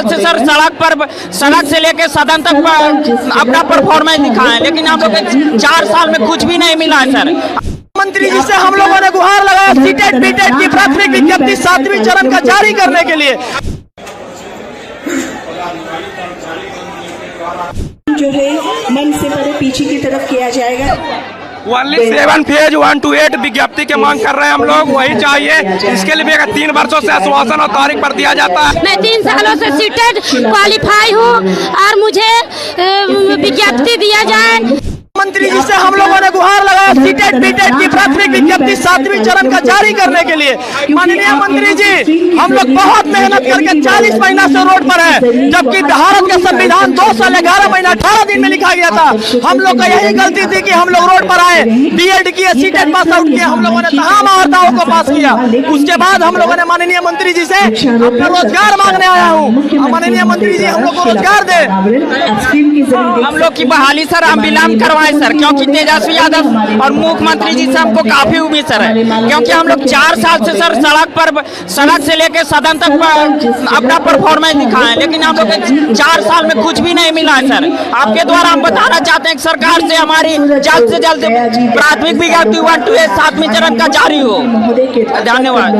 साल से सर सड़क से लेके सदन तक अपना परफॉर्मेंस दिखाएं, लेकिन हम लोग 4 साल में कुछ भी नहीं मिला है सर। मंत्री जी से हम लोगों ने गुहार लगाया सीटेट बीटेट की प्राथमिक विज्ञप्ति 7वें चरण का जारी करने के लिए। जो है मन से परे पीछे की तरफ किया जाएगा। ओनली 7 फेज 1 to 8 विज्ञप्ति की मांग कर रहे हैं हम लोग, वही चाहिए। इसके लिए भी 3 वर्षों से आश्वासन और तारीख पर दिया जाता है। मैं 3 सालों से सीटेड क्वालिफाई हूँ और मुझे विज्ञप्ति दिया जाए। मंत्री जी से हम लोगों ने गुहार लगाया सीटेट बीटेट की प्राथमिक विज्ञप्ति 7वें चरण का जारी करने के लिए। माननीय मंत्री जी, हम लोग बहुत मेहनत करके 40 महीना से रोड पर है, जबकि भारत का संविधान 2 साल 11 महीना 18 दिन में लिखा गया था। हम लोग का यही गलती थी कि हम लोग रोड पर आए, बीएड किए, सीटेट पास आउट किया, हम लोगों ने तमाम वार्ताओं को पास किया। उसके बाद हम लोगों ने माननीय मंत्री जी से अपना रोजगार मांगने आया हूँ। माननीय मंत्री जी हम लोग को रोजगार दे। हम लोग की बहाली सर हम विलम्ब करवाएं सर, क्योंकि तेजस्वी यादव और मुख्यमंत्री जी से हमको काफी उम्मीद सर है, क्योंकि हम लोग 4 साल से सर सड़क से लेके सदन तक अपना परफॉर्मेंस दिखाएं, लेकिन हम लोग 4 साल में कुछ भी नहीं मिला है सर। आपके द्वारा हम बताना चाहते हैं कि सरकार से हमारी जल्द से जल्द प्राथमिक विज्ञप्ति 1 to 8 7वें चरण का जारी हो। धन्यवाद।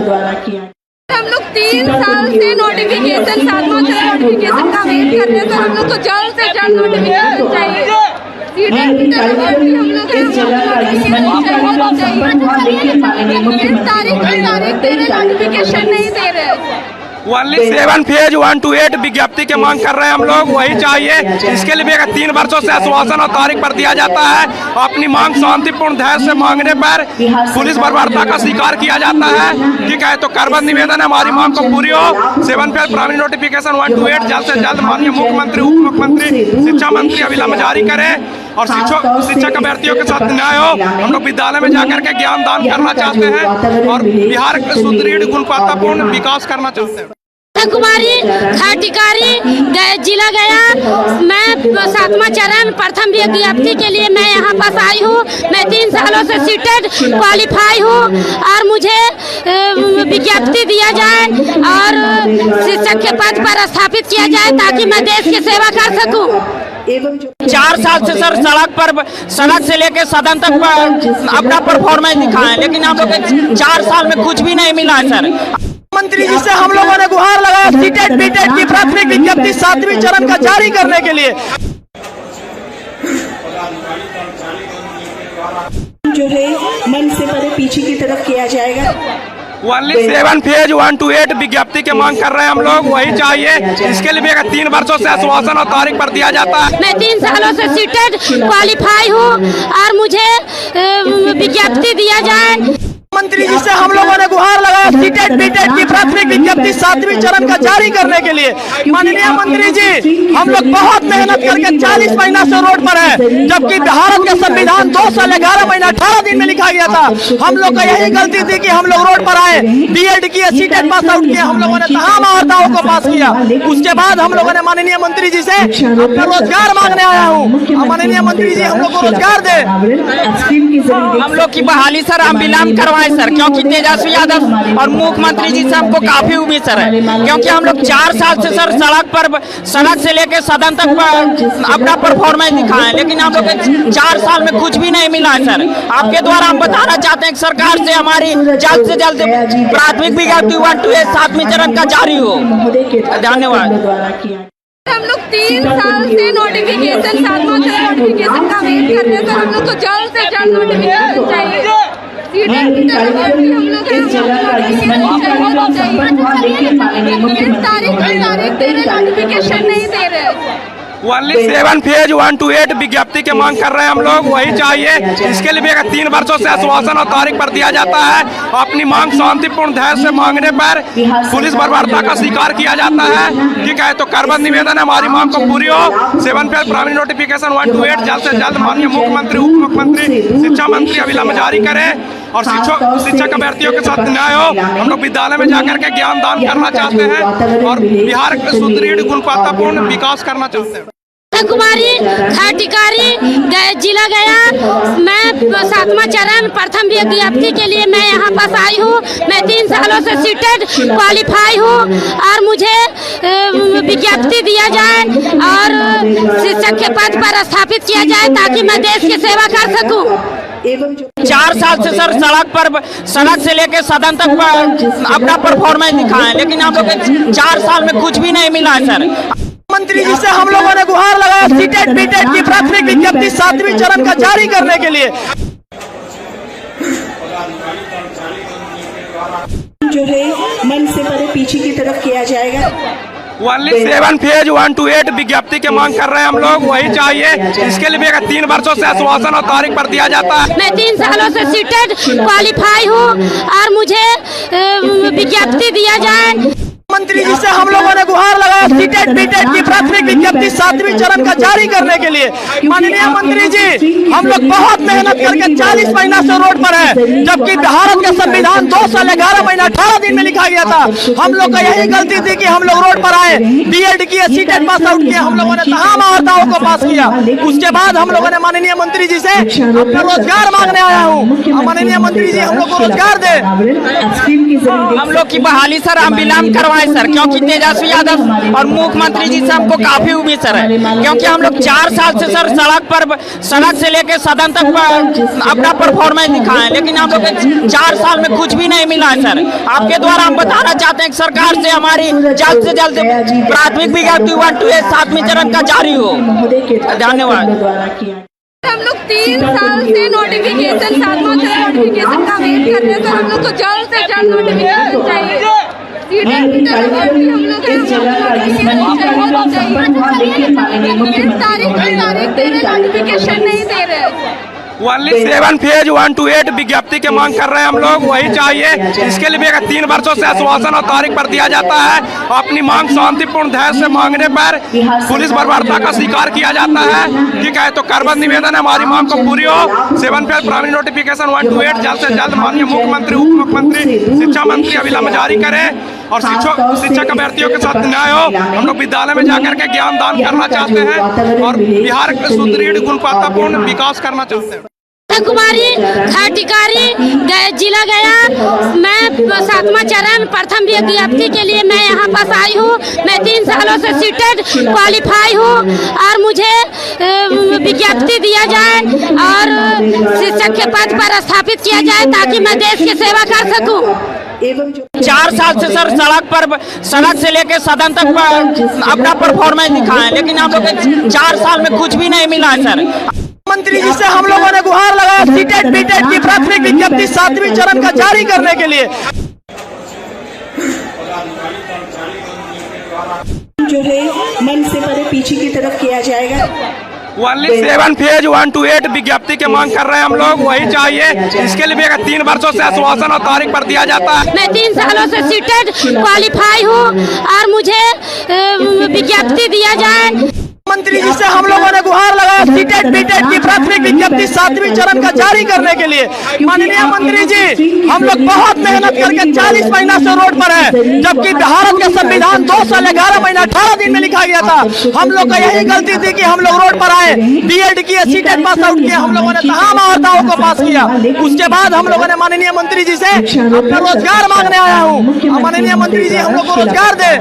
हम लोग 3 साल से नोटिफिकेशन 7वां चरण नोटिफिकेशन का वेट कर रहे हैं सर। हम लोग को जल्द से जल्द नोटिफिकेशन चाहिए। नोटिफिकेशन नहीं दे रहे। ओनली 7 फेज 1 to 8 विज्ञप्ति की मांग कर रहे हैं हम लोग, वही चाहिए। इसके लिए भी 3 वर्षों से आश्वासन और तारीख पर दिया जाता है। अपनी मांग शांतिपूर्ण धैर्य से मांगने पर पुलिस बर्बरता का शिकार किया जाता है। ठीक है, तो करबद्ध निवेदन है हमारी मांग को पूरी हो। 7 फेज प्राइमरी नोटिफिकेशन 1 to 8 जल्द से जल्द माननीय मुख्यमंत्री, उप मुख्यमंत्री, शिक्षा मंत्री अविलंब जारी करें और शिक्षक अभ्यर्थियों के साथ न्याय हो। हम लोग विद्यालय में जाकर के ज्ञान दान करना चाहते हैं और बिहार के सुदृढ़ गुणवत्तापूर्ण विकास करना चाहते हैं। कुमारी खाटिकारी जिला गया। मैं 7वां चरण प्रथम विज्ञप्ति के लिए मैं यहाँ पास आई हूँ। मैं 3 सालों से सीटेड क्वालिफाई हूँ और मुझे विज्ञप्ति दिया जाए और शिक्षक के पद पर स्थापित किया जाए ताकि मैं देश की सेवा कर सकूँ। 4 साल से सर सड़क से लेके सदन तक अपना परफॉर्मेंस दिखाएं, लेकिन हम लोग 4 साल में कुछ भी नहीं मिला है सर। मंत्री जी से हम लोगों ने गुहार लगाया सीटेट बीटेट की प्राथमिक विज्ञप्ति 7वें चरण का जारी करने के लिए। जो है मन से परे पीछे की तरफ किया जाएगा। ओनली 7 फेज 1 to 8 विज्ञप्ति की मांग कर रहे हैं हम लोग, वही चाहिए। इसके लिए भी 3 वर्षों से आश्वासन और तारीख पर दिया जाता है। मैं 3 सालों से सीटेड क्वालिफाई हूँ और मुझे विज्ञप्ति दिया जाए। मंत्री जी से हम लोगों ने गुहार लगाया सीटेट बीटेट की प्राथमिक विज्ञप्ति 7वें चरण का जारी करने के लिए। माननीय मंत्री जी, हम लोग बहुत मेहनत करके 40 महीना से रोड पर है, जबकि भारत का संविधान 2 साल 11 महीना 18 दिन में लिखा गया था। हम लोग का यही गलती थी कि हम लोग रोड पर आए, बीएड किए, सीटेट पास आउट किया, हम लोगों ने तमाम वार्ताओं को पास किया। उसके बाद हम लोगों ने माननीय मंत्री जी से अपना रोजगार मांगने आया हूँ। माननीय मंत्री जी हम लोग को रोजगार दे। हम लोग की बहाली सर हम विलम्ब करवाएं सर, क्योंकि तेजस्वी यादव और मुख्यमंत्री जी से हमको काफी उम्मीद सर है, क्योंकि हम लोग 4 साल से सर सड़क से लेके सदन तक अपना परफॉर्मेंस दिखाएं, लेकिन हम लोग 4 साल में कुछ भी नहीं मिला है सर। आपके द्वारा हम बताना चाहते हैं कि सरकार से हमारी जल्द से जल्द प्राथमिक विज्ञप्ति 1 to 8 7वें चरण का जारी हो। धन्यवाद। हम लोग 3 साल से नोटिफिकेशन 7वां चरण नोटिफिकेशन का वेट कर रहे हैं सर। हम लोग को जल्द से जल्द नोटिफिकेशन चाहिए। नोटिफिकेशन नहीं दे रहे। ओनली 7 फेज 1 to 8 विज्ञप्ति की मांग कर रहे हैं हम लोग, वही चाहिए। इसके लिए भी 3 वर्षों से आश्वासन और तारीख पर दिया जाता है। अपनी मांग शांतिपूर्ण धैर्य से मांगने पर पुलिस बर्बरता का शिकार किया जाता है। ठीक है, तो करबद्ध निवेदन है हमारी मांग को पूरी हो। 7 फेज प्राइमरी नोटिफिकेशन 1 to 8 जल्द से जल्द माननीय मुख्यमंत्री, उप मुख्यमंत्री, शिक्षा मंत्री अविलंब जारी करें और शिक्षक अभ्यर्थियों के साथ न्याय हो। हम लोग विद्यालय में जाकर के ज्ञान दान करना चाहते हैं और बिहार के सुदृढ़ गुणवत्तापूर्ण विकास करना चाहते हैं। कुमारी खटिकारी जिला गया। मैं 7वां चरण प्रथम विज्ञप्ति के लिए मैं यहाँ पास आई हूँ। मैं 3 सालों से सीटेड क्वालिफाई हूँ और मुझे विज्ञप्ति दिया जाए और शिक्षक के पद पर स्थापित किया जाए ताकि मैं देश की सेवा कर सकूँ। 4 साल से सर सड़क से लेके सदन तक अपना परफॉर्मेंस दिखाएं, लेकिन हम लोग 4 साल में कुछ भी नहीं मिला है सर। मंत्री जी से हम लोगों ने गुहार लगाया सीटेट बीटेट की प्राथमिक विज्ञप्ति 7वें चरण का जारी करने के लिए। जो है मन से परे पीछे की तरफ किया जाएगा। ओनली 7 फेज 1 to 8 विज्ञप्ति के मांग कर रहे हैं हम लोग, वही चाहिए। इसके लिए 3 वर्षों से आश्वासन और तारीख पर दिया जाता है। मैं 3 सालों से सीटेड क्वालिफाई हूँ और मुझे विज्ञप्ति दिया जाए। मंत्री जी से हम लोगों ने गुहार लगाया सीटेट बीटेट की प्राथमिक विज्ञप्ति 7वें चरण का जारी करने के लिए। माननीय मंत्री जी, हम लोग बहुत मेहनत करके 40 महीना से रोड पर है, जबकि भारत का संविधान 2 साल 11 महीना 18 दिन में लिखा गया था। हम लोग का यही गलती थी कि हम लोग रोड पर आए, बीएड किए, सीटेट पास आउट किया, हम लोगों ने तमाम अहर्ताओं को पास किया। उसके बाद हम लोगों ने माननीय मंत्री जी से अपना रोजगार मांगने आया हूँ। माननीय मंत्री जी हम लोग को रोजगार दे। हम लोग की बहाली सर हम विलम्ब करवाए सर, क्योंकि तेजस्वी यादव और मुख्यमंत्री जी से हमको काफी उम्मीद सर है, क्योंकि हम लोग 4 साल से सर सड़क से लेके सदन तक अपना परफॉर्मेंस दिखाएं, लेकिन हम लोग 4 साल में कुछ भी नहीं मिला है सर। आपके द्वारा हम बताना चाहते हैं कि सरकार से हमारी जल्द से जल्द प्राथमिक विज्ञप्ति 1 to 8 7वें चरण का जारी हो। धन्यवाद। हम लोग 3 साल से नोटिफिकेशन 7वां चरण नोटिफिकेशन का वेट कर रहे हैं सर। हम लोग को जल्द से जल्द नोटिफिकेशन चाहिए। नोटिफिकेशन नहीं दे रहे। ओनली 7 फेज 1 to 8 विज्ञप्ति के मांग कर रहे हैं हम लोग, वही चाहिए। इसके लिए 3 वर्षों से आश्वासन और तारीख पर दिया जाता है। अपनी मांग शांतिपूर्ण धैर्य से मांगने पर पुलिस बर्बरता का शिकार किया जाता है। ठीक है, तो करबद्ध निवेदन है हमारी मांग को पूरी हो। 7 फेज प्राइमरी नोटिफिकेशन 1 to 8 जल्द से जल्द माननीय मुख्यमंत्री, उप मुख्यमंत्री, शिक्षा मंत्री अविलंब जारी करें और शिक्षक अभ्यर्थियों के साथ न्याय हो। हम लोग विद्यालय में जाकर के ज्ञान दान करना चाहते हैं और बिहार का सुदृढ़ गुणवत्तापूर्ण विकास करना चाहते हैं। कुमारी खटिकारी जिला गया। मैं 7वां चरण प्रथम विज्ञप्ति के लिए मैं यहाँ पास आई हूँ। मैं 3 सालों से सीटेड क्वालिफाई हूँ और मुझे विज्ञप्ति दिया जाए और शिक्षक के पद पर स्थापित किया जाए ताकि मैं देश की सेवा कर सकूँ। 4 साल से सर सड़क से लेके सदन तक अपना परफॉर्मेंस दिखाएं, लेकिन हम लोग 4 साल में कुछ भी नहीं मिला है सर। मंत्री जी से हम लोगों ने गुहार लगाया सीटेट बीटेट की प्राथमिक विज्ञप्ति 7वें चरण का जारी करने के लिए। जो है मन से परे पीछे की तरफ किया जाएगा। ओनली 7 फेज 1 to 8 विज्ञप्ति के मांग कर रहे हैं हम लोग, वही चाहिए। इसके लिए 3 वर्षों से आश्वासन और तारीख पर दिया जाता है। मैं 3 सालों से सीटेड क्वालिफाई हूँ और मुझे विज्ञप्ति दिया जाए। मंत्री जी से हम लोगों ने गुहार लगाया सीटेट बीटेट की प्राथमिक विज्ञप्ति 7वें चरण का जारी करने के लिए। माननीय मंत्री जी, हम लोग बहुत मेहनत करके 40 महीना से रोड पर है, जबकि भारत का संविधान 2 साल 11 महीना 18 दिन में लिखा गया था। हम लोग का यही गलती थी कि हम लोग रोड पर आए, बीएड किए, सीटेट पास आउट किया, हम लोगों ने तमाम अहर्ताओं को पास किया। उसके बाद हम लोगों ने माननीय मंत्री जी से अपना रोजगार मांगने आया हूँ। माननीय मंत्री जी हम लोग को रोजगार दे।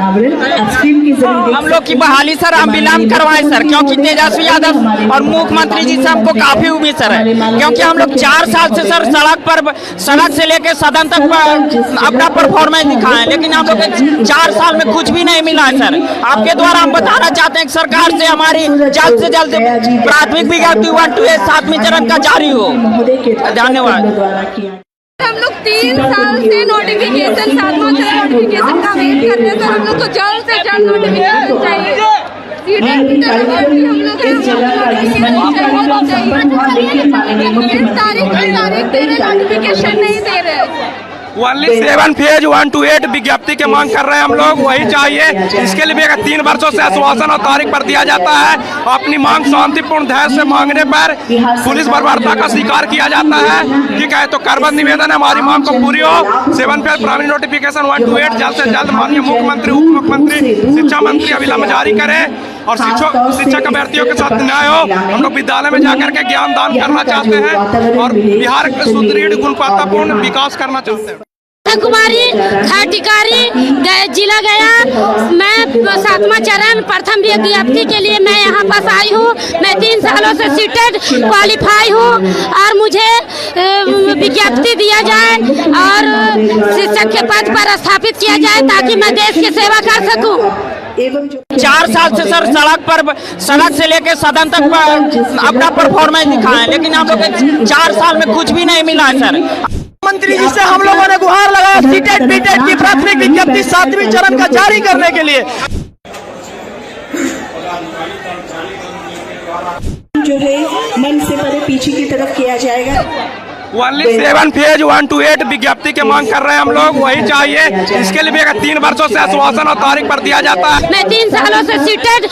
हम लोग की बहाली सर हम विलम्ब करवाए सर, क्योंकि तेजस्वी यादव और मुख्यमंत्री जी से हमको काफी उम्मीद सर है, क्योंकि हम लोग 4 साल से सर सड़क से लेके सदन तक अपना परफॉर्मेंस दिखाएं, लेकिन हम लोग 4 साल में कुछ भी नहीं मिला है सर। आपके द्वारा हम बताना चाहते हैं कि सरकार से हमारी जल्द से जल्द प्राथमिक विज्ञप्ति 1 to 8 7वें चरण का जारी हो। धन्यवाद। हम लोग 3 साल से नोटिफिकेशन 7वां चरण नोटिफिकेशन का वेट कर रहे हैं सर। हम लोग को जल्द से जल्द नोटिफिकेशन चाहिए। नोटिफिकेशन नहीं दे रहे। ओनली 7 फेज 1 to 8 विज्ञप्ति के मांग कर रहे हैं हम लोग, वही चाहिए। इसके लिए 3 वर्षों से आश्वासन और तारीख पर दिया जाता है। अपनी मांग शांतिपूर्ण धैर्य से मांगने पर पुलिस बर्बरता का शिकार किया जाता है। ठीक है, तो करबद्ध निवेदन है हमारी मांग को पूरी हो। 7 फेज प्राइमरी नोटिफिकेशन 1 to 8 जल्द से जल्द माननीय मुख्यमंत्री, उप मुख्यमंत्री, शिक्षा मंत्री अविलंब जारी करें और शिक्षक अभ्यर्थियों के साथ न्याय हो। हम लोग विद्यालय में जाकर के ज्ञान दान करना चाहते हैं और बिहार के सुदृढ़ गुणवत्तापूर्ण विकास करना चाहते हैं। कुमारी खटिकारी जिला गया। मैं 7वां चरण प्रथम विज्ञप्ति के लिए मैं यहाँ पास आई हूँ। मैं 3 सालों से सीटेड क्वालिफाई हूँ और मुझे विज्ञप्ति दिया जाए और शिक्षक के पद पर स्थापित किया जाए ताकि मैं देश की सेवा कर सकूँ। 4 साल से सर सड़क से लेके सदन तक अपना परफॉर्मेंस दिखाएं, लेकिन हम लोग 4 साल में कुछ भी नहीं मिला है सर। मंत्री जी से हम लोगों ने गुहार लगाया सीटेट बीटेट की प्राथमिक विज्ञप्ति 7वें चरण का जारी करने के लिए। जो है मन से परे पीछे की तरफ किया जाएगा। ओनली 7 फेज 1 to 8 विज्ञप्ति के मांग कर रहे हैं हम लोग, वही चाहिए। इसके लिए भी 3 वर्षों से आश्वासन और तारीख पर दिया जाता है। मैं 3 सालों से सीटेड